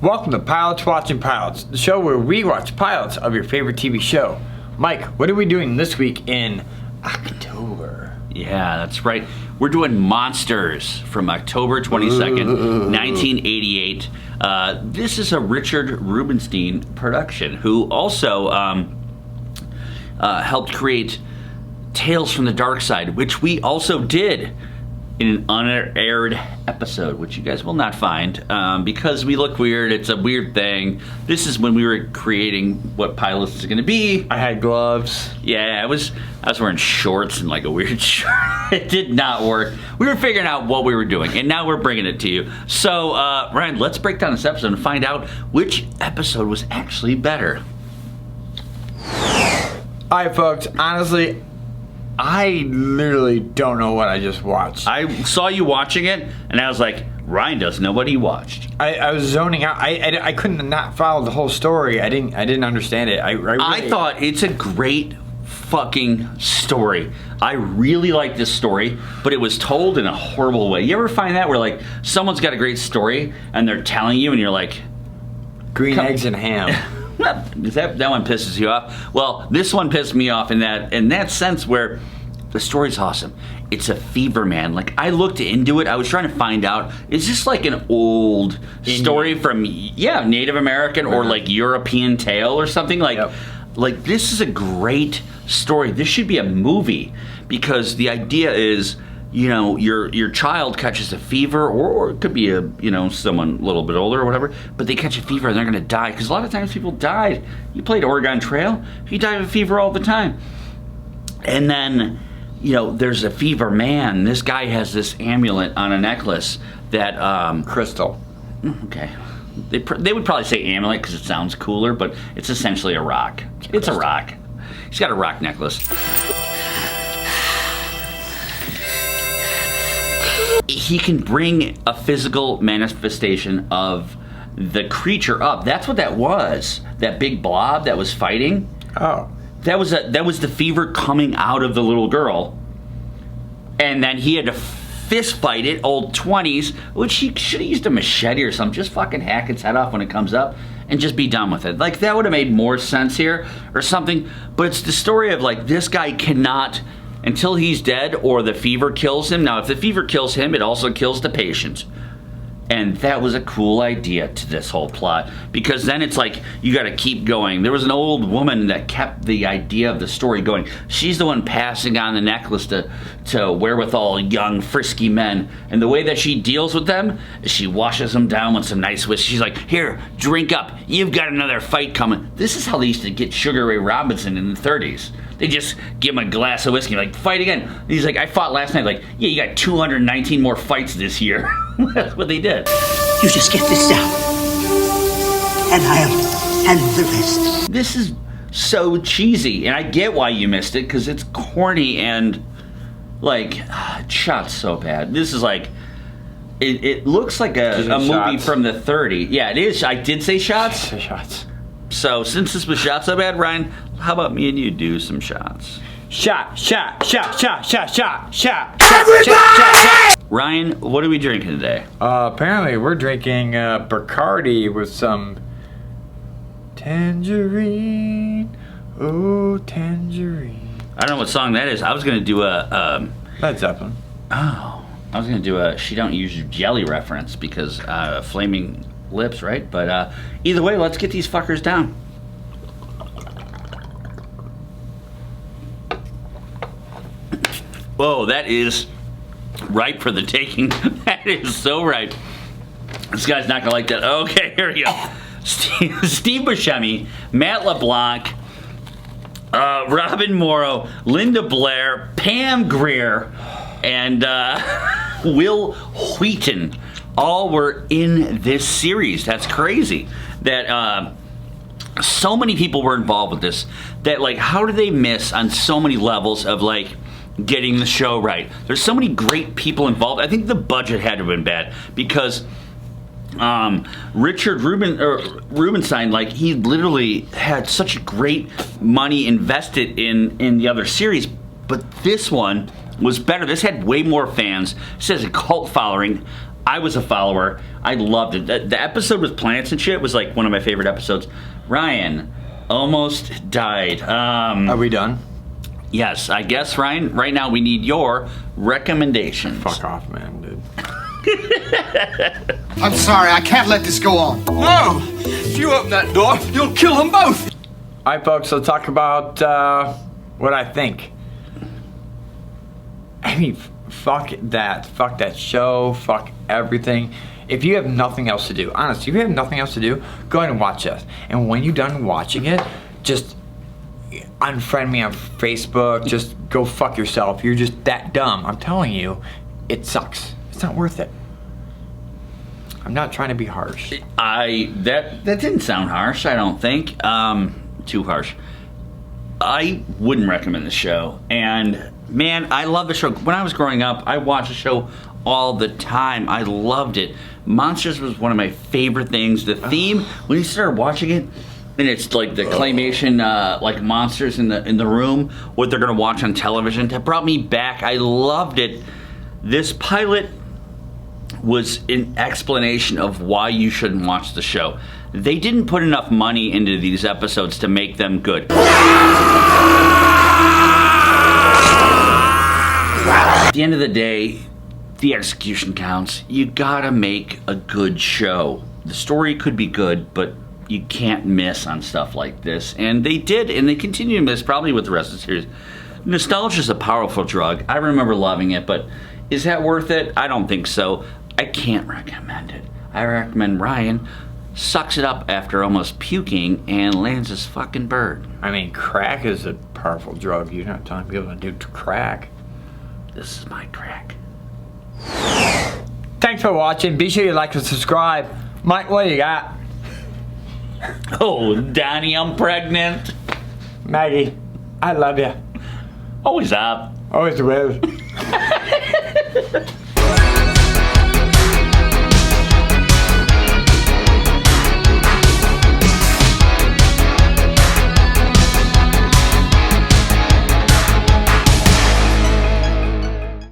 Welcome to Pilots Watching Pilots, the show where we watch pilots of your favorite TV show. Mike, what are we doing this week in October? Yeah, that's right. We're doing Monsters from October 22nd, 1988. This is a Richard Rubinstein production, who also helped create Tales from the Dark Side, which we also did in an unaired episode, which you guys will not find because we look weird. It's a weird thing. This is when we were creating what Pilots is going to be. I had gloves. Yeah, I was wearing shorts and like a weird shirt. It did not work. We were figuring out what we were doing, and now we're bringing it to you. So, Ryan, let's break down this episode and find out which episode was actually better. All right, folks, honestly, I literally don't know what I just watched. I saw you watching it, and I was like, Ryan doesn't know what he watched. I was zoning out. I couldn't not follow the whole story. I didn't understand it. I thought it's a great fucking story. I really like this story, but it was told in a horrible way. You ever find that where like someone's got a great story and they're telling you, and you're like, green eggs and ham. that one pisses you off? Well, this one pissed me off in that sense where the story's awesome. It's a fever man. Like, I looked into it. I was trying to find out, is this like an old story from Native American or like European tale or something? Like this is a great story. This should be a movie, because the idea is, you know, your child catches a fever, or it could be someone a little bit older or whatever, but they catch a fever and they're going to die, because a lot of times people died. You played Oregon Trail, you die of a fever all the time. And then, there's a fever man. This guy has this amulet on a necklace that crystal. Okay, they would probably say amulet because it sounds cooler, but it's essentially a rock. It's a rock. He's got a rock necklace. He can bring a physical manifestation of the creature up. That's what that was. That big blob that was fighting. Oh. That was the fever coming out of the little girl. And then he had to fist fight it, old 20s, which he should have used a machete or something. Just fucking hack its head off when it comes up and just be done with it. Like, that would have made more sense here or something. But it's the story of, like, this guy cannot, until he's dead or the fever kills him. Now, if the fever kills him, it also kills the patient. And that was a cool idea to this whole plot, because then it's like you got to keep going. There was an old woman that kept the idea of the story going. She's the one passing on the necklace to wherewithal young, frisky men. And the way that she deals with them is she washes them down with some nice whiskey. She's like, here, drink up. You've got another fight coming. This is how they used to get Sugar Ray Robinson in the 30s. They just give him a glass of whiskey, like, fight again. And he's like, I fought last night. Like, yeah, you got 219 more fights this year. That's what they did. You just get this down, and I'll handle the rest. This is so cheesy, and I get why you missed it, because it's corny and, like, it shot so bad. This is like, it looks like a movie from the 30s. Yeah, it is. I did say shots. Shots. So, since this was shot so bad, Ryan, how about me and you do some shots? Shot. Everybody! Ryan, what are we drinking today? Apparently we're drinking Bacardi with some tangerine. Oh, tangerine. I don't know what song that is. I was going to do a... Led Zeppelin. Oh. I was going to do a She Don't Use Jelly reference, because Flaming Lips, right? But either way, let's get these fuckers down. Whoa, that is ripe for the taking. That is so ripe. This guy's not gonna like that. Okay, here we go. Steve Buscemi, Matt LeBlanc, Robin Morrow, Linda Blair, Pam Grier, and Will Wheaton all were in this series. That's crazy. That so many people were involved with this. That, like, how do they miss on so many levels of, like, getting the show right? There's so many great people involved. I think the budget had to have been bad, because Richard Rubinstein, like, he literally had such great money invested in the other series, but this one was better. This had way more fans. This has a cult following. I was a follower. I loved it. The episode with plants and shit was like one of my favorite episodes. Ryan almost died. Are we done? Yes, I guess, Ryan, right now we need your recommendations. Fuck off, man, dude. I'm sorry, I can't let this go on. No! If you open that door, you'll kill them both! Alright, folks, let's talk about what I think. I mean, fuck that show, fuck everything. If you have nothing else to do, honestly, if you have nothing else to do, go ahead and watch this. And when you're done watching it, just unfriend me on Facebook. Just go fuck yourself. You're just that dumb. I'm telling you, it sucks. It's not worth it. I'm not trying to be harsh. That didn't sound harsh, I don't think. Too harsh. I wouldn't recommend the show. And man, I love the show. When I was growing up, I watched the show all the time. I loved it. Monsters was one of my favorite things. The theme, when you started watching it, and it's like the claymation, like monsters in the room, what they're gonna watch on television, that brought me back. I loved it. This pilot was an explanation of why you shouldn't watch the show. They didn't put enough money into these episodes to make them good. At the end of the day, the execution counts. You gotta make a good show. The story could be good, but you can't miss on stuff like this. And they did, and they continue to miss probably with the rest of the series. Nostalgia is a powerful drug. I remember loving it, but is that worth it? I don't think so. I can't recommend it. I recommend Ryan sucks it up after almost puking and lands his fucking bird. I mean, crack is a powerful drug. You're not telling people to do crack. This is my crack. Thanks for watching. Be sure you like and subscribe. Mike, what do you got? Oh, Donnie, I'm pregnant. Maggie, I love you. Always up. Always will.